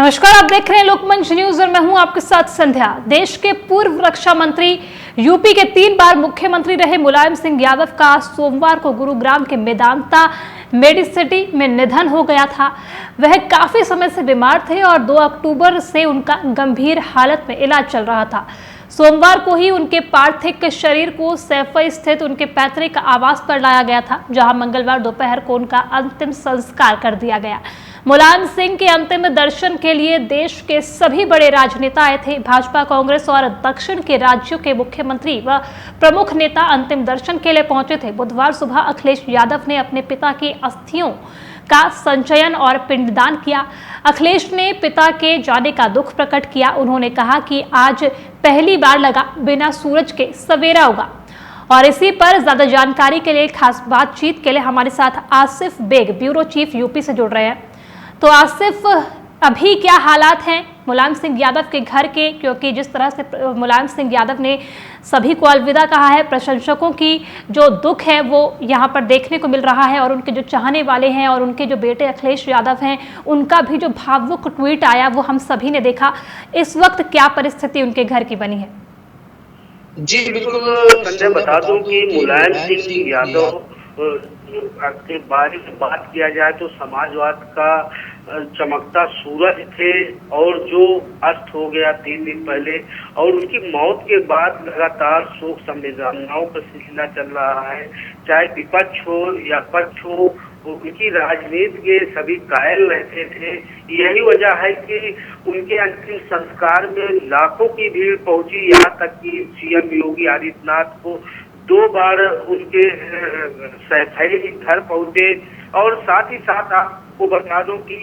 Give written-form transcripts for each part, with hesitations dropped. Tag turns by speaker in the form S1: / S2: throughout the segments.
S1: नमस्कार, आप देख रहे हैं लोकमंच न्यूज और मैं हूं आपके साथ संध्या। देश के पूर्व रक्षा मंत्री, यूपी के 3 बार मुख्यमंत्री रहे मुलायम सिंह यादव का सोमवार को गुरुग्राम के मेदांता मेडिसिटी में निधन हो गया था। वह काफी समय से बीमार थे और 2 अक्टूबर से उनका गंभीर हालत में इलाज चल रहा था। सोमवार को ही उनके पार्थिव शरीर को सैफई स्थित उनके पैतृक आवास पर लाया गया था, जहां मंगलवार दोपहर को उनका अंतिम संस्कार कर दिया गया। मुलायम सिंह के अंतिम दर्शन के लिए देश के सभी बड़े राजनेता आए थे। भाजपा, कांग्रेस और दक्षिण के राज्यों के मुख्यमंत्री व प्रमुख नेता अंतिम दर्शन के लिए पहुंचे थे। बुधवार सुबह अखिलेश यादव ने अपने पिता की अस्थियों का संचयन और पिंडदान किया। अखिलेश ने पिता के जाने का दुख प्रकट किया। उन्होंने कहा कि आज पहली बार लगा बिना सूरज के सवेरा होगा। और इसी पर ज्यादा जानकारी के लिए, खास बातचीत के लिए हमारे साथ Asif Baig, bureau chief UP से जुड़ रहे हैं। तो आसिफ, अभी क्या हालात हैं मुलायम सिंह यादव के घर के? क्योंकि जिस तरह से मुलायम सिंह यादव ने सभी को अलविदा कहा है, प्रशंसकों की जो दुख है वो यहाँ पर देखने को मिल रहा है, और उनके जो चाहने वाले हैं और उनके जो बेटे अखिलेश यादव हैं, उनका भी जो भावुक ट्वीट आया वो हम सभी ने देखा। इस वक्त क्या परिस्थिति उनके घर की बनी है?
S2: जी बिल्कुल संजय, बता दूं कि मुलायम सिंह यादव के बारे में बात किया जाए तो समाजवाद का चमकता सूरज थे, और जो अस्त हो गया 3 दिन पहले, और उनकी मौत के बाद लगातार शोक संवेदनाओं का सिलसिला चल रहा है। चाहे विपक्ष हो या पक्ष हो, उनकी राजनीति के सभी कायल रहते थे। यही वजह है कि उनके अंतिम संस्कार में लाखों की भीड़ पहुंची। यहाँ तक कि सीएम योगी आदित्यनाथ को 2 बार उनके सैफई घर पहुंचे। और साथ ही साथ आपको बता दूं कि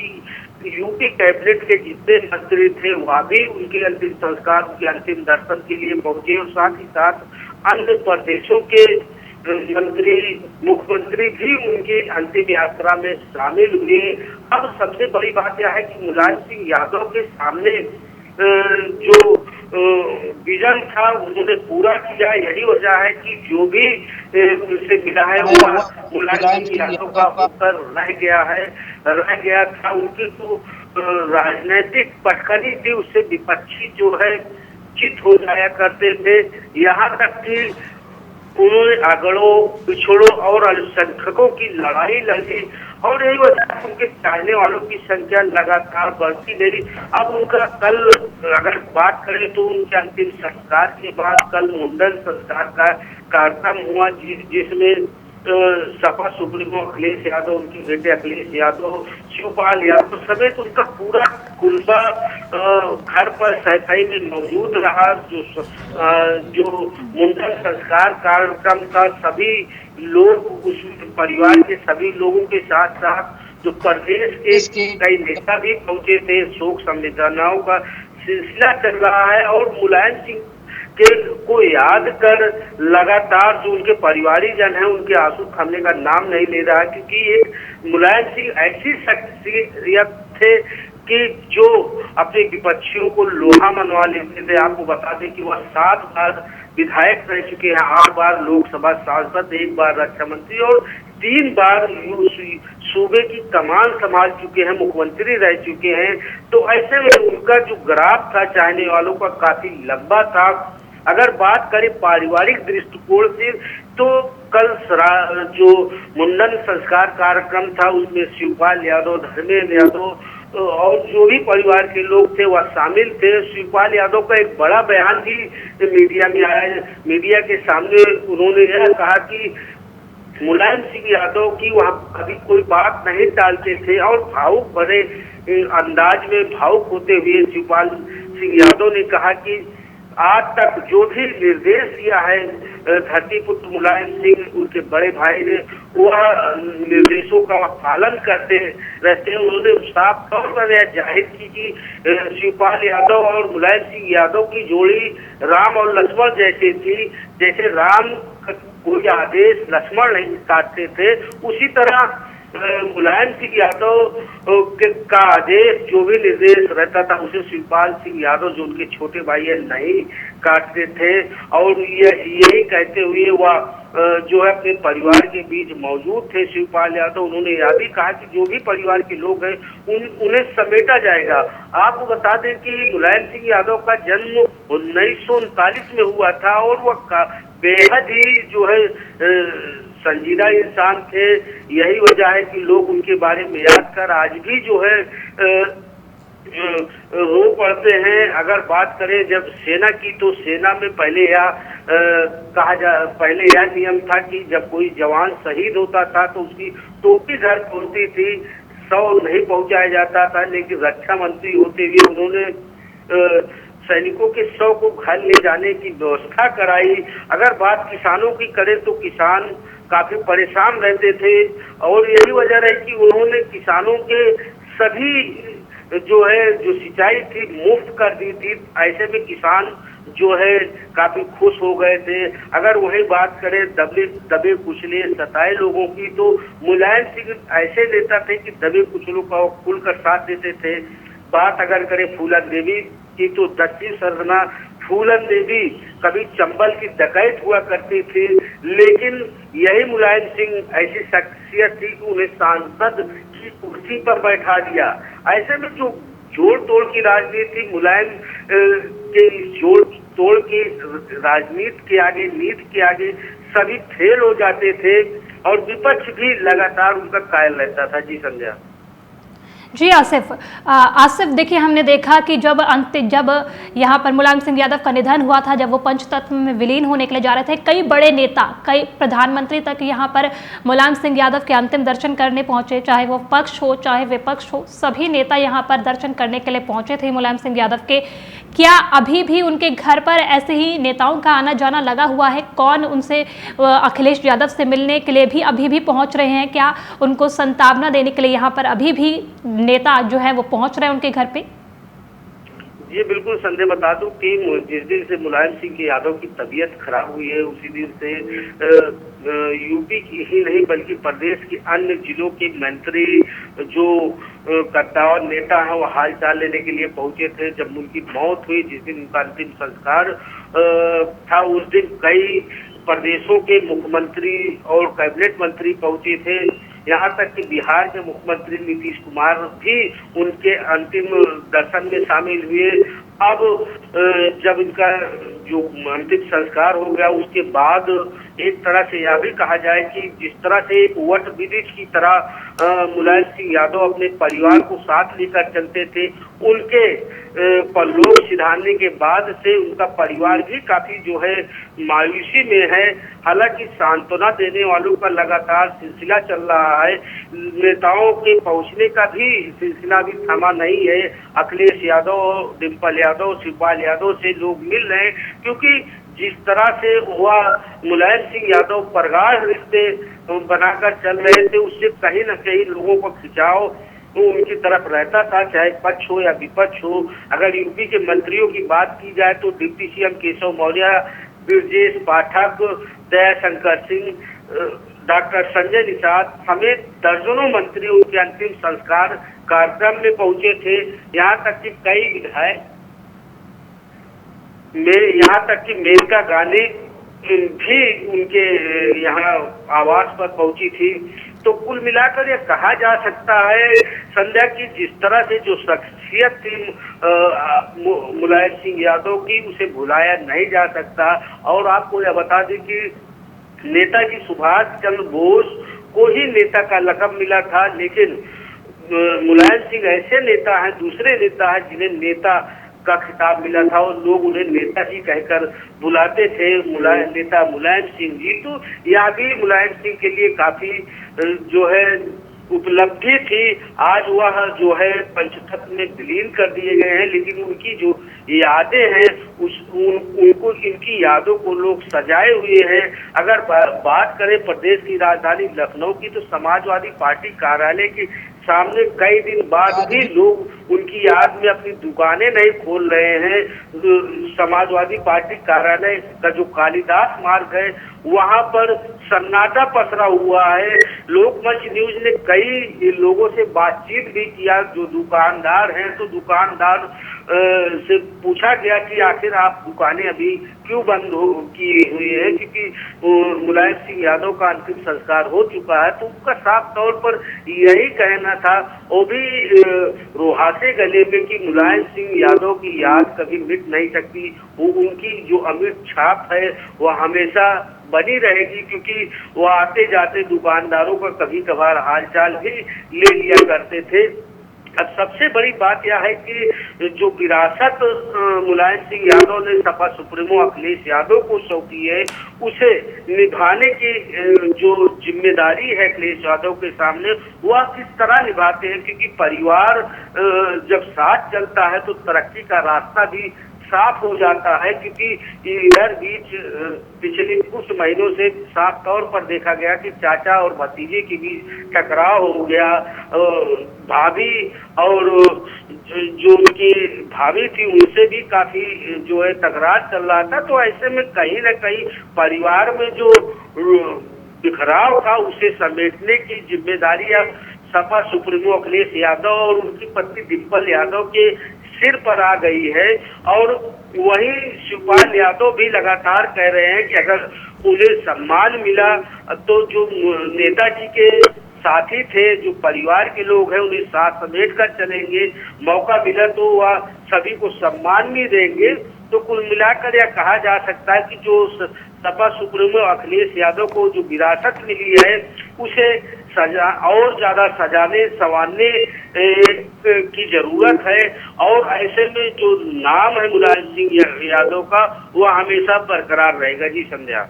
S2: यूपी कैबिनेट के जितने मंत्री थे वह भी उनके अंतिम संस्कार, उनके अंतिम दर्शन के लिए पहुंचे। और साथ ही साथ अन्य प्रदेशों के मंत्री, मुख्यमंत्री भी उनकी अंतिम यात्रा में शामिल हुए। अब सबसे बड़ी बात यह है कि मुलायम सिंह यादव के सामने जो विजन था उन्होंने पूरा किया। यही वजह है कि जो भी उनसे मिला है वो मुलायम सिंह यादव का उत्तर रह गया था। उनकी जो राजनीतिक पटखनी थी उससे विपक्षी जो है चित हो जाया करते थे। यहाँ तक कि उन्होंने आगड़ों, पिछड़ों और अल्पसंख्यकों की लड़ाई लड़ी, और यही वजह उनके चाहने वालों की संख्या लगातार बढ़ती गई। अब उनका कल अगर बात करें तो उनके अंतिम संस्कार के बाद कल मुंडन संस्कार का कार्यक्रम हुआ, जिसमें सपा सुप्रीमो अखिलेश यादव, उनके बेटे अखिलेश यादव, शिवपाल यादव समेत उनका पूरा कुनबा घर पर सैफई में मौजूद रहा। जो मुंडन संस्कार कार्यक्रम था, सभी लोग, उस परिवार के सभी लोगों के साथ साथ जो प्रदेश के कई नेता भी पहुंचे थे। शोक संवेदनाओं का सिलसिला चल रहा है, और मुलायम सिंह को याद कर लगातार जो उनके परिवारीजन हैं उनके आंसू थमने का नाम नहीं ले रहा, क्योंकि एक मुलायम सिंह ऐसी शख्सियत थे कि जो अपने विपक्षियों को लोहा मनवा लेते थे। आपको बता दें कि वह 7 बार विधायक रह चुके हैं, 8 बार लोकसभा सांसद, 1 बार रक्षा मंत्री और 3 बार सूबे की कमान संभाल चुके हैं, मुख्यमंत्री रह चुके हैं। तो ऐसे में उनका जो ग्राफ था चाहने वालों का काफी लंबा था। अगर बात करें पारिवारिक दृष्टिकोण से तो कल जो मुंडन संस्कार कार्यक्रम था उसमें शिवपाल यादव, धर्मेंद्र यादव और जो भी परिवार के लोग थे वह शामिल थे। शिवपाल यादव का एक बड़ा बयान भी मीडिया में आया। मीडिया के सामने उन्होंने यह कहा कि मुलायम सिंह यादव की वहाँ कभी कोई बात नहीं टालते थे, और भावुक भरे अंदाज में भावुक होते हुए शिवपाल सिंह यादव ने कहा कि आज तक जो भी निर्देश दिया है धरतीपुत्र मुलायम सिंह, उनके बड़े भाई ने, वह निर्देशों का पालन करते रहते हैं। उन्होंने साफ तौर पर यह जाहिर की कि शिवपाल यादव और मुलायम सिंह यादव की जोड़ी राम और लक्ष्मण जैसी थी। जैसे राम कोई आदेश लक्ष्मण नहीं काटते थे, उसी तरह मुलायम सिंह यादव का आदेश, जो भी निर्देश रहता था उसे शिवपाल सिंह यादव, जो उनके छोटे भाई है, नहीं काटते थे और यही कहते हुए वह जो है अपने परिवार के बीच मौजूद थे शिवपाल यादव। उन्होंने यह भी कहा कि जो भी परिवार के लोग हैं उन्हें समेटा जाएगा। आपको बता दें कि मुलायम सिंह यादव का जन्म 1939 में हुआ था और वह बेहद ही जो है संजीदा इंसान थे। यही वजह है कि लोग उनके बारे में याद कर आज भी जो है रो पड़ते हैं। अगर बात करें जब सेना की, तो सेना में पहले यह नियम था कि जब कोई जवान शहीद होता था तो उसकी टोपी घर पहुंचती थी, शव नहीं पहुंचाया जाता था। लेकिन रक्षा मंत्री होते हुए उन्होंने सैनिकों के शव को घर ले जाने की व्यवस्था कराई। अगर बात किसानों की करें तो किसान काफी परेशान रहते थे और यही वजह रही कि उन्होंने किसानों के सभी जो सिंचाई थी मुफ्त कर दी थी। ऐसे में किसान जो है काफी खुश हो गए थे। अगर वही बात करें दबे कुचले सताए लोगों की, तो मुलायम सिंह ऐसे नेता थे कि दबे कुचलों का खुलकर साथ देते थे। बात अगर करें फूलन देवी की, तो दक्षिण सरगना फूलन देवी कभी चंबल की डकैत हुआ करती थी, लेकिन यही मुलायम सिंह ऐसी शख्सियत थी कि उन्हें सांसद की कुर्सी पर बैठा दिया। ऐसे में जो जोड़ तोड़ की राजनीति, मुलायम के जोड़ तोड़ की राजनीति के आगे, नीति के आगे सभी फेल हो जाते थे और विपक्ष भी लगातार उनका कायल रहता था। जी संध्या।
S1: जी आसिफ देखिए, हमने देखा कि जब यहाँ पर मुलायम सिंह यादव का निधन हुआ था, जब वो पंचतत्व में विलीन होने के लिए जा रहे थे, कई बड़े नेता, कई प्रधानमंत्री तक यहाँ पर मुलायम सिंह यादव के अंतिम दर्शन करने पहुंचे। चाहे वो पक्ष हो चाहे विपक्ष हो, सभी नेता यहाँ पर दर्शन करने के लिए पहुंचे थे मुलायम सिंह यादव के। क्या अभी भी उनके घर पर ऐसे ही नेताओं का आना जाना लगा हुआ है? कौन उनसे अखिलेश यादव से मिलने के लिए भी अभी भी पहुंच रहे हैं? क्या उनको संतावना देने के लिए यहाँ पर अभी भी नेता जो है वो पहुंच रहे हैं उनके घर पे?
S2: जी बिल्कुल संध्या, बता दूं कि जिस दिन से मुलायम सिंह यादव की तबीयत खराब हुई है, उसी दिन से यूपी की ही नहीं बल्कि प्रदेश के अन्य जिलों के मंत्री जो कद्दावर नेता हैं वो हाल चाल लेने के लिए पहुंचे थे। जब उनकी मौत हुई, जिस दिन उनका अंतिम संस्कार था, उस दिन कई प्रदेशों के मुख्यमंत्री और कैबिनेट मंत्री पहुंचे थे। यहाँ तक कि बिहार के मुख्यमंत्री नीतीश कुमार भी उनके अंतिम दर्शन में शामिल हुए। अब जब इनका जो अंतिम संस्कार हो गया, उसके बाद एक तरह से यह भी कहा जाए कि जिस तरह से एक वट ब्रिज की तरह मुलायम सिंह यादव अपने परिवार को साथ लेकर चलते थे, उनके परलोक सिधारने के बाद से उनका परिवार भी काफी जो है मायूसी में है। हालांकि सांत्वना देने वालों का लगातार सिलसिला चल रहा है। नेताओं के पहुंचने का भी सिलसिला भी थमा नहीं है। अखिलेश यादव, डिम्पल यादव, शिवपाल यादव से लोग मिल रहे हैं, क्योंकि जिस तरह से वह मुलायम सिंह यादव प्रगाढ़ रिश्ते बनाकर चल रहे थे, उससे कहीं न कहीं लोगों को खिंचाव उनकी तरफ रहता था, चाहे पक्ष हो या विपक्ष हो। अगर यूपी के मंत्रियों की बात की जाए तो deputy CM Keshav Maurya, Brajesh Pathak, Dayashankar Singh, doctor Sanjay Nishad समेत दर्जनों मंत्री उनके अंतिम संस्कार कार्यक्रम में पहुंचे थे। यहाँ तक कि कई विधायक मेनका गांधी भी उनके यहाँ आवास पर पहुंची थी। तो कुल मिलाकर यह कहा जा सकता है संध्या की जिस तरह से जो शख्सियत थी मुलायम सिंह यादव की, उसे भुलाया नहीं जा सकता। और आपको यह बता दें कि नेताजी सुभाष चंद्र बोस को ही नेता का लक़ब मिला था, लेकिन मुलायम सिंह ऐसे नेता हैं, दूसरे नेता हैं जिन्हें नेता का खिताब मिला था और लोग उन्हें नेताजी कहकर बुलाते थे, नेता मुलायम सिंह जी। तो यह भी मुलायम सिंह के लिए काफी जो है उपलब्धि थी। आज वह जो है पंचतत्व में विलीन कर दिए गए हैं, लेकिन उनकी जो यादें हैं उनको इनकी यादों को लोग सजाए हुए हैं। अगर बात करें प्रदेश की राजधानी लखनऊ की, तो समाजवादी पार्टी कार्यालय के सामने कई दिन बाद भी लोग उनकी याद में अपनी दुकानें नहीं खोल रहे हैं। समाजवादी पार्टी कार्यालय का जो कालिदास मार्ग है, वहां पर सन्नाटा पसरा हुआ है। लोकमंच न्यूज ने कई लोगों से बातचीत भी किया जो दुकानदार हैं, तो दुकानदार से पूछा गया कि आखिर आप दुकानें अभी क्यों बंद की हुई है, क्योंकि मुलायम सिंह यादव का अंतिम संस्कार हो चुका है, तो उनका साफ तौर पर यही कहना था, वो भी रोहासे गले में, कि मुलायम सिंह यादव की याद कभी मिट नहीं सकती। वो उनकी जो अमिट छाप है वह हमेशा बनी रहेगी, क्योंकि वो आते जाते दुकानदारों का कभी कभार हालचाल भी ले लिया करते थे। अब सबसे बड़ी बात यह है कि जो विरासत मुलायम सिंह यादव ने सपा सुप्रीमो अखिलेश यादव को सौंपी है, उसे निभाने की जो जिम्मेदारी है अखिलेश यादव के सामने, वह किस तरह निभाते हैं, क्योंकि परिवार जब साथ चलता है तो तरक्की का रास्ता भी साफ हो जाता है। क्योंकि इधर बीच पिछले कुछ महीनों से साफ तौर पर देखा गया कि चाचा और भतीजे के बीच टकराव हो गया, भाभी और जो उनकी भाभी थी उनसे भी काफी जो है तकरार चल रहा था। तो ऐसे में कहीं न कहीं परिवार में जो बिखराव था उसे समेटने की जिम्मेदारी अब सपा सुप्रीमो अखिलेश यादव और उनकी पत्नी डिम्पल यादव के सिर पर आ गई है। और वही शिवपाल यादव भी लगातार कह रहे हैं कि अगर उन्हें सम्मान मिला तो जो नेताजी के साथी थे, जो परिवार के लोग हैं, उन्हें साथ समेट कर चलेंगे, मौका मिला तो वह सभी को सम्मान भी देंगे। तो कुल मिलाकर यह कहा जा सकता है कि जो सपा सुप्रीमो अखिलेश यादव को जो विरासत मिली है उसे सजा और ज्यादा सजाने संवारने की जरूरत है। और ऐसे में जो नाम है मुलायम सिंह यादव का वह हमेशा बरकरार रहेगा। जी संध्या।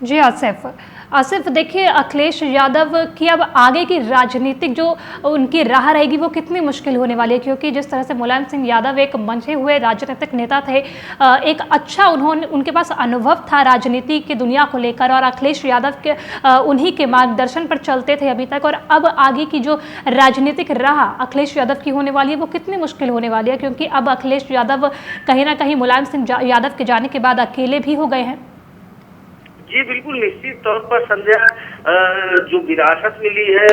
S1: जी आसिफ देखिए, अखिलेश यादव की अब आगे की राजनीतिक जो उनकी राह रहेगी वो कितनी मुश्किल होने वाली है, क्योंकि जिस तरह से मुलायम सिंह यादव एक मंझे हुए राजनीतिक नेता थे, एक अच्छा उनके पास अनुभव था राजनीति की दुनिया को लेकर, और अखिलेश यादव के उन्हीं के मार्गदर्शन पर चलते थे अभी तक। और अब आगे की जो राजनीतिक राह अखिलेश यादव की होने वाली है वो कितनी मुश्किल होने वाली है, क्योंकि अब अखिलेश यादव कहीं ना कहीं मुलायम सिंह यादव के जाने के बाद अकेले भी हो गए हैं।
S2: जी बिल्कुल, निश्चित तौर पर संध्या, जो विरासत मिली है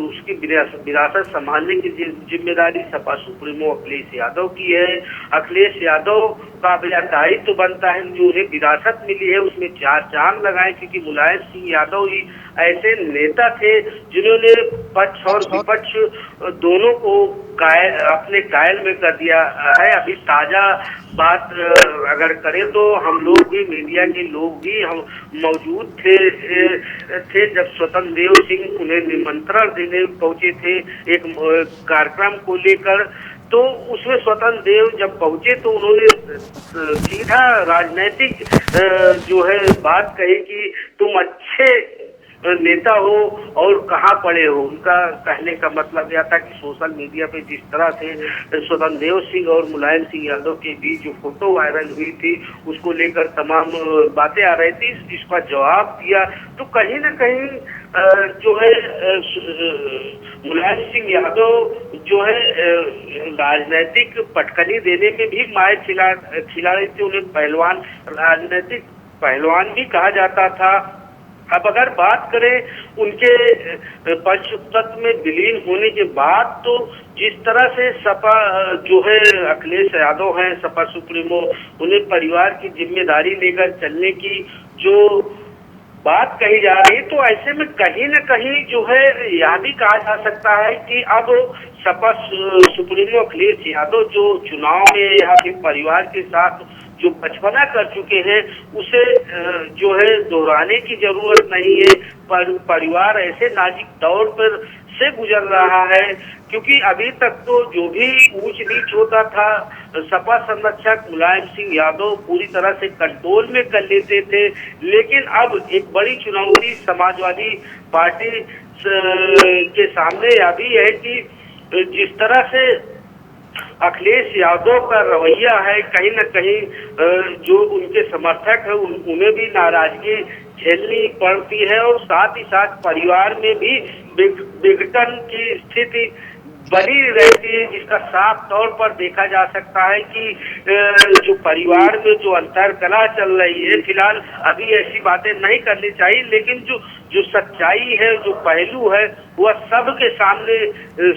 S2: उसकी विरासत संभालने की जिम्मेदारी सपा सुप्रीमो अखिलेश यादव की है। अखिलेश यादव का दायित्व तो बनता है जो उन्हें विरासत मिली है उसमें चार चांद लगाए, क्योंकि मुलायम सिंह यादव ही ऐसे नेता थे जिन्होंने पक्ष और विपक्ष दोनों को अपने कायल में कर दिया है। अभी ताजा बात अगर करें तो हम लोग भी, मीडिया के लोग भी हम मौजूद थे जब स्वतंत्र देव सिंह उन्हें निमंत्रण देने पहुंचे थे एक कार्यक्रम को लेकर। तो उसमें स्वतंत्र देव जब पहुंचे तो उन्होंने सीधा राजनीतिक जो है बात कही कि तुम अच्छे नेता हो और कहाँ पड़े हो। उनका कहने का मतलब यह था कि सोशल मीडिया पे जिस तरह से स्वतंत्र देव सिंह और मुलायम सिंह यादव के बीच जो फोटो वायरल हुई थी उसको लेकर तमाम बातें आ रही थी, इसका जवाब दिया। तो कहीं ना कहीं जो है मुलायम सिंह यादव जो है राजनीतिक पटकनी देने में भी माहिर खिलाड़ी थे। उन्हें पहलवान, राजनीतिक पहलवान भी कहा जाता था। अब अगर बात करें उनके पंचतत्व में विलीन होने के बाद, तो जिस तरह से सपा जो है अखिलेश यादव हैं सपा सुप्रीमो, उन्हें परिवार की जिम्मेदारी लेकर चलने की जो बात कही जा रही है, तो ऐसे में कहीं न कहीं जो है यह भी कहा जा सकता है कि अब सपा सुप्रीमो अखिलेश यादव जो चुनाव में यहाँ के परिवार के साथ जो बचपना कर चुके हैं उसे जो है दोहराने की जरूरत नहीं है। परिवार ऐसे नाजुक दौर पर से गुजर रहा है, क्योंकि अभी तक तो जो भी ऊंच नीच होता था सपा संरक्षक मुलायम सिंह यादव पूरी तरह से कंट्रोल में कर लेते थे। लेकिन अब एक बड़ी चुनौती समाजवादी पार्टी के सामने अभी है कि जिस तरह से अखिलेश यादव का रवैया है, कहीं न कहीं जो उनके समर्थक है उन्हें भी नाराजगी झेलनी पड़ती है, और साथ ही साथ परिवार में भी विघटन की स्थिति बनी रहती है, जिसका साफ तौर पर देखा जा सकता है कि जो परिवार में जो अंतर्कलह चल रही है, फिलहाल अभी ऐसी बातें नहीं करनी चाहिए, लेकिन जो सच्चाई है, जो पहलू है, वह सबके सामने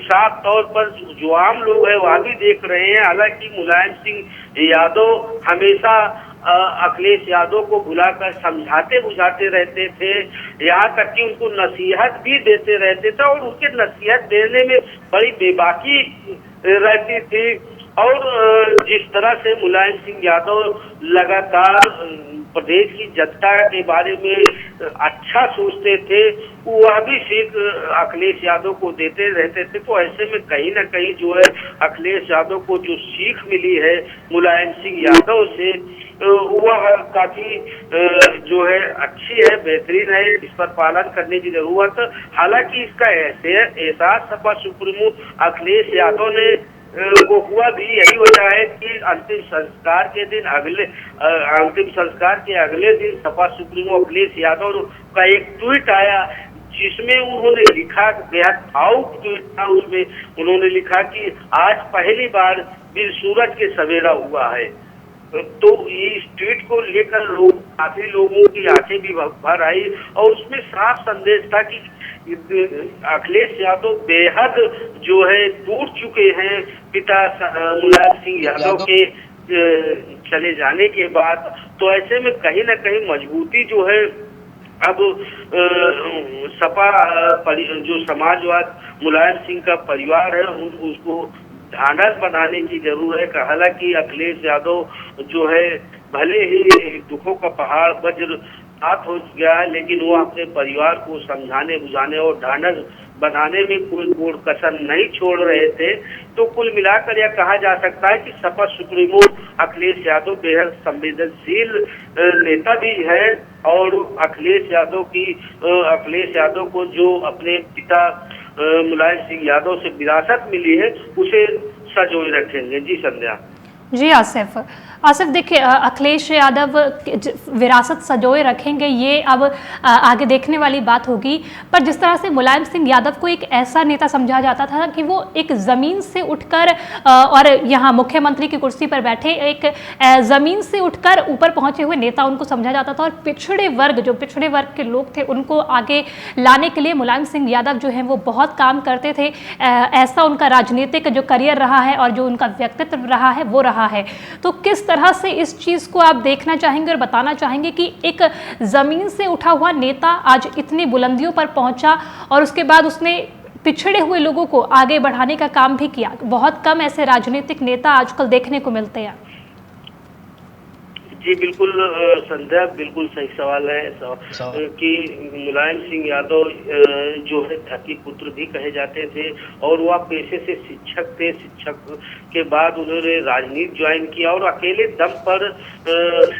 S2: साफ तौर पर जो आम लोग हैं वह भी देख रहे हैं। हालांकि मुलायम सिंह यादव हमेशा अखिलेश यादव को बुलाकर समझाते बुझाते रहते थे, यहाँ तक कि उनको नसीहत भी देते रहते थे और उनके नसीहत देने में बड़ी बेबाकी रहती थी। और जिस तरह से मुलायम सिंह यादव लगातार प्रदेश की जनता के बारे में अच्छा सोचते थे, वह भी सीख अखिलेश यादव को देते रहते थे। तो ऐसे में कहीं ना कहीं जो है अखिलेश यादव को जो सीख मिली है मुलायम सिंह यादव से, वह काफी जो है अच्छी है, बेहतरीन है, इस पर पालन करने की जरूरत। हालांकि इसका एहसास सपा सुप्रीमो अखिलेश यादव ने को हुआ भी, यही वजह है कि अंतिम संस्कार के अगले दिन सपा सुप्रीमो अखिलेश यादव का एक ट्वीट आया, जिसमें उन्होंने लिखा, बेहद भावुक ट्वीट था। उसमें उन्होंने लिखा कि आज पहली बार भी सूरज के सवेरा हुआ है। तो इस ट्वीट को लेकर काफी लोगों की आंखें भी भर आई और उसमें साफ संदेश था कि अखिलेश यादव बेहद जो है टूट चुके हैं पिता मुलायम सिंह यादव के चले जाने के बाद। तो ऐसे में कहीं ना कहीं मजबूती जो है अब सपा जो समाजवाद मुलायम सिंह का परिवार है उसको ढांढस बनाने की जरूरत है। हालांकि अखिलेश यादव जो है भले ही दुखों का पहाड़ वज्र हाथ हो गया है, लेकिन वो अपने परिवार को समझाने बुझाने और ढांढस बनाने में कोई कोई कसर नहीं छोड़ रहे थे। तो कुल मिलाकर यह कहा जा सकता है कि सपा सुप्रीमो अखिलेश यादव बेहद संवेदनशील नेता भी है और अखिलेश यादव को जो अपने पिता मुलायम सिंह यादव से विरासत मिली है उसे सजोए रखेंगे। जी संध्या।
S1: जी आसिफ देखिए, अखिलेश यादव विरासत सजोए रखेंगे, ये अब आगे देखने वाली बात होगी। पर जिस तरह से मुलायम सिंह यादव को एक ऐसा नेता समझा जाता था कि वो एक ज़मीन से उठकर और यहाँ मुख्यमंत्री की कुर्सी पर बैठे एक ज़मीन से उठकर ऊपर पहुंचे हुए नेता उनको समझा जाता था, और पिछड़े वर्ग के लोग थे उनको आगे लाने के लिए मुलायम सिंह यादव जो हैं वो बहुत काम करते थे। ऐसा उनका राजनीतिक जो करियर रहा है और जो उनका व्यक्तित्व रहा है वो रहा है। तो किस तरह से इस चीज को आप देखना चाहेंगे और बताना चाहेंगे कि एक जमीन से उठा हुआ नेता आज इतनी बुलंदियों पर पहुंचा और उसके बाद उसने पिछड़े हुए लोगों को आगे बढ़ाने का काम भी किया। बहुत कम ऐसे राजनीतिक नेता आजकल देखने को मिलते हैं।
S2: जी बिल्कुल संध्या, बिल्कुल सही सवाल है कि मुलायम सिंह यादव जो है धरती पुत्र भी कहे जाते थे और वह पेशे से शिक्षक थे। शिक्षक के बाद उन्होंने राजनीति ज्वाइन किया और अकेले दम पर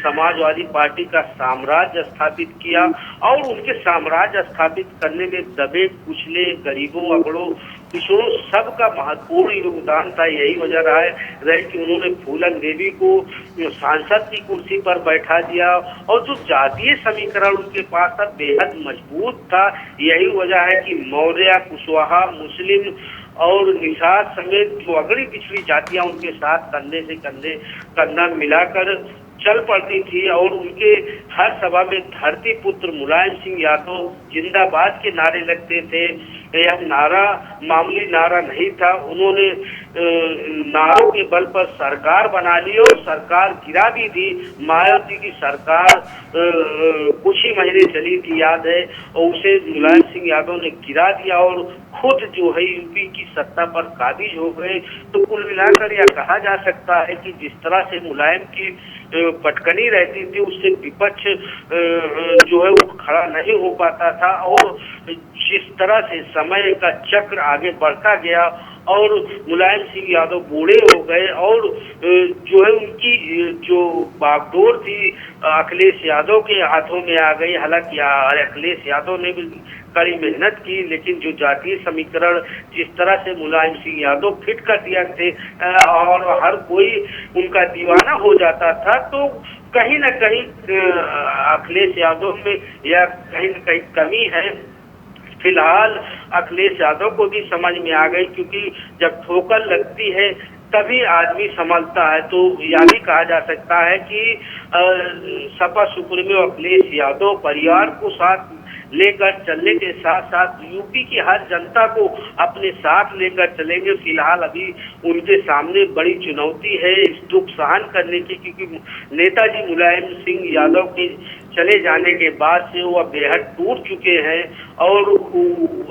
S2: समाजवादी पार्टी का साम्राज्य स्थापित किया और उनके साम्राज्य स्थापित करने में दबे कुचले गरीबों अगड़ों पिछड़ों सबका महत्वपूर्ण योगदान था। यही वजह रहा कि उन्होंने फूलन देवी को सांसद की कुर्सी पर बैठा दिया और जो जातीय समीकरण उनके पास था बेहद मजबूत था। यही वजह है कि मौर्य, कुशवाहा, मुस्लिम और निषाद समेत जो अगड़ी पिछड़ी जातियां उनके साथ कंधे से कंधा मिलाकर चल पड़ती थी और उनके हर सभा में धरती पुत्र मुलायम सिंह यादव जिंदाबाद के नारे लगते थे। यह नारा मामूली नारा नहीं था। उन्होंने नारों के बल पर सरकार बना ली और सरकार गिरा भी दी। मायावती की सरकार कुछ ही महीने चली थी, याद है, और उसे मुलायम सिंह यादव ने गिरा दिया और खुद जो है यूपी की सत्ता पर काबिज हो गए। तो कुल मिलाकर यह कहा जा सकता है कि जिस तरह से मुलायम की पटकनी रहती थी उससे विपक्ष जो है वो खड़ा नहीं हो पाता था और जिस तरह से समय का चक्र आगे बढ़ता गया और मुलायम सिंह यादव बूढ़े हो गए और जो है उनकी जो बागडोर थी अखिलेश यादव के हाथों में आ गई। हालांकि अखिलेश यादव ने भी कड़ी मेहनत की, लेकिन जो जातीय समीकरण जिस तरह से मुलायम सिंह यादव फिट कर दिया थे और हर कोई उनका दीवाना हो जाता था, तो कहीं न कहीं अखिलेश यादव में यह कहीं न कहीं कमी है। फिलहाल अखिलेश यादव को भी समझ में आ गई, क्योंकि जब ठोकर लगती है तभी आदमी संभलता है। तो यह भी कहा जा सकता है कि सपा सुप्रीमो अखिलेश यादव परिवार को साथ लेकर चलने के साथ साथ यूपी की हर जनता को अपने साथ लेकर चलेंगे। फिलहाल अभी उनके सामने बड़ी चुनौती है इस दुख सहन करने की, क्योंकि नेताजी मुलायम सिंह यादव के चले जाने के बाद से वह बेहद टूट चुके हैं और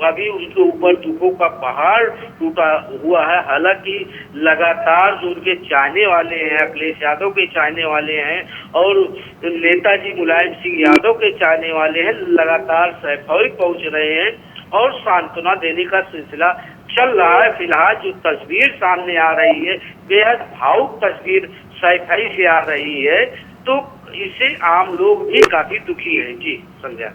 S2: अभी उनके ऊपर दुखों का पहाड़ टूटा हुआ है। हालांकि लगातार जो उनके चाहने वाले हैं, अखिलेश यादव के चाहने वाले हैं और नेताजी मुलायम सिंह यादव के चाहने वाले हैं, लगातार सैफई पहुंच रहे हैं और सांत्वना देने का सिलसिला चल रहा है। फिलहाल जो तस्वीर सामने आ रही है, बेहद भावुक तस्वीर सैफई से आ रही है, तो इससे आम लोग भी काफी दुखी हैं। जी संध्या।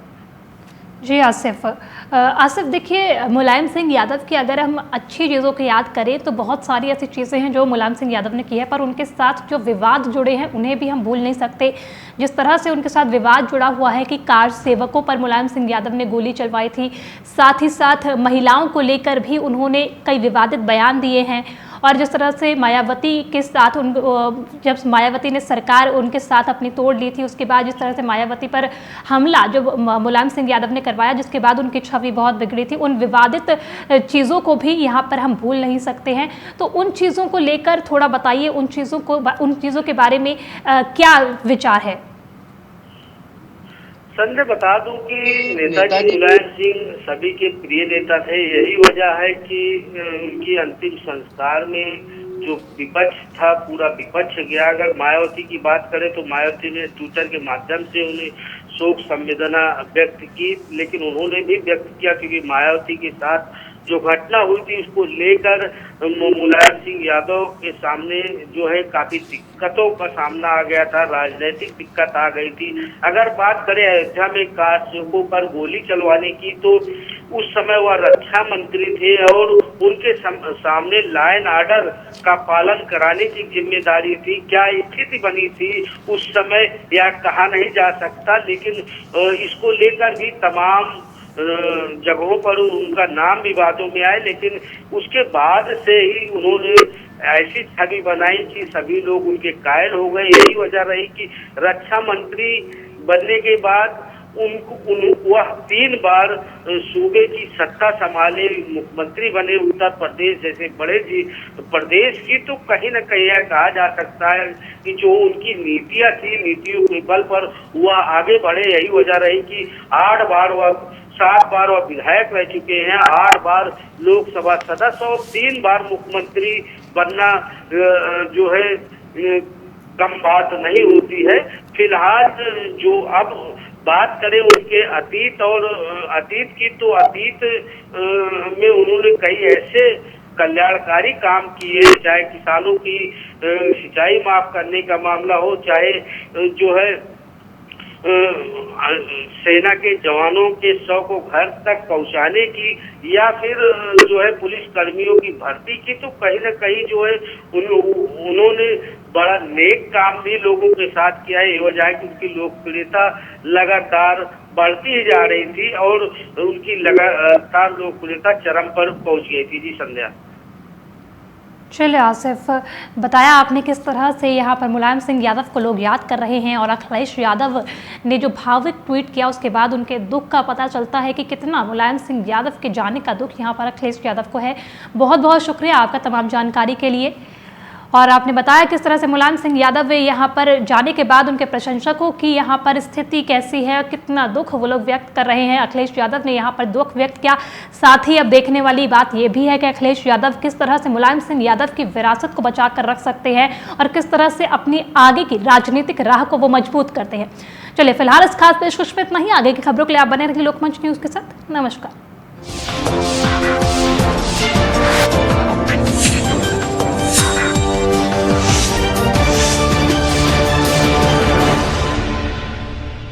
S1: जी आसिफ देखिए, मुलायम सिंह यादव की अगर हम अच्छी चीज़ों को याद करें तो बहुत सारी ऐसी चीज़ें हैं जो मुलायम सिंह यादव ने की है, पर उनके साथ जो विवाद जुड़े हैं उन्हें भी हम भूल नहीं सकते। जिस तरह से उनके साथ विवाद जुड़ा हुआ है कि कार सेवकों पर मुलायम सिंह यादव ने गोली चलवाई थी, साथ ही साथ महिलाओं को लेकर भी उन्होंने कई विवादित बयान दिए हैं। और जिस तरह से मायावती के साथ जब मायावती ने सरकार उनके साथ अपनी तोड़ ली थी, उसके बाद जिस तरह से मायावती पर हमला जो मुलायम सिंह यादव ने करवाया, जिसके बाद उनकी छवि बहुत बिगड़ी थी, उन विवादित चीज़ों को भी यहाँ पर हम भूल नहीं सकते हैं। तो उन चीज़ों को लेकर थोड़ा बताइए, उन चीज़ों के बारे में क्या विचार है?
S2: संजय, बता दूं कि नेताजी मुलायम सिंह सभी के प्रिय नेता थे। यही वजह है कि उनकी अंतिम संस्कार में जो विपक्ष था पूरा विपक्ष गया। अगर मायावती की बात करें तो मायावती ने ट्विटर के माध्यम से उन्हें शोक संवेदना व्यक्त की, लेकिन उन्होंने भी व्यक्त किया क्योंकि मायावती के साथ जो घटना हुई थी उसको लेकर मुलायम सिंह यादव के सामने जो है काफी दिक्कतों का सामना आ गया था, राजनीतिक दिक्कत आ गई थी। अगर बात करें अयोध्या में कार सेवकों पर गोली चलवाने की, तो उस समय वह रक्षा मंत्री थे और उनके सामने लाइन आर्डर का पालन कराने की जिम्मेदारी थी। क्या स्थिति बनी थी उस समय यह कहा नहीं जा सकता, लेकिन इसको लेकर भी तमाम जगहों पर उनका नाम विवादों में आए, लेकिन उसके बाद से ही उन्होंने ऐसी छवि बनाई कि सभी लोग उनके कायल हो गए। यही वजह रही कि रक्षा मंत्री बनने के बाद वह 3 बार सूबे की सत्ता संभाले, मुख्यमंत्री बने उत्तर प्रदेश जैसे बड़े प्रदेश की। तो कहीं न कहीं यह कहा जा सकता है कि जो उनकी नीतियां थी, नीतियों के बल पर वह आगे बढ़े। यही वजह रही कि 7 बार वह विधायक रह चुके हैं, 8 बार लोकसभा सदस्य और 3 बार मुख्यमंत्री बनना जो है कम बात नहीं होती है। फिलहाल जो अब बात करें उनके अतीत की, तो अतीत में उन्होंने कई ऐसे कल्याणकारी काम किए, चाहे किसानों की सिंचाई माफ करने का मामला हो, चाहे जो है सेना के जवानों के 100 को घर तक पहुंचाने की, या फिर जो है पुलिस कर्मियों की भर्ती की। तो कहीं न कहीं जो है उन्होंने बड़ा नेक काम भी लोगों के साथ किया है। ये वजह है कि उनकी लोकप्रियता लगातार बढ़ती ही जा रही थी और उनकी लगातार लोकप्रियता चरम पर पहुंच गई थी। जी संध्या।
S1: चलिए आसिफ, बताया आपने किस तरह से यहाँ पर मुलायम सिंह यादव को लोग याद कर रहे हैं और अखिलेश यादव ने जो भावुक ट्वीट किया उसके बाद उनके दुख का पता चलता है कि कितना मुलायम सिंह यादव के जाने का दुख यहाँ पर अखिलेश यादव को है। बहुत बहुत शुक्रिया आपका तमाम जानकारी के लिए। और आपने बताया किस तरह से मुलायम सिंह यादव यहाँ पर जाने के बाद उनके प्रशंसकों की यहाँ पर स्थिति कैसी है, कितना दुख वो लोग व्यक्त कर रहे हैं। अखिलेश यादव ने यहाँ पर दुख व्यक्त किया। साथ ही अब देखने वाली बात ये भी है कि अखिलेश यादव किस तरह से मुलायम सिंह यादव की विरासत को बचा कर रख सकते हैं और किस तरह से अपनी आगे की राजनीतिक राह को वो मजबूत करते हैं। चलिए फिलहाल इस खास पेशकश में इतना ही। आगे की खबरों के लिए आप बने रहिए लोकमंच न्यूज़ के साथ। नमस्कार।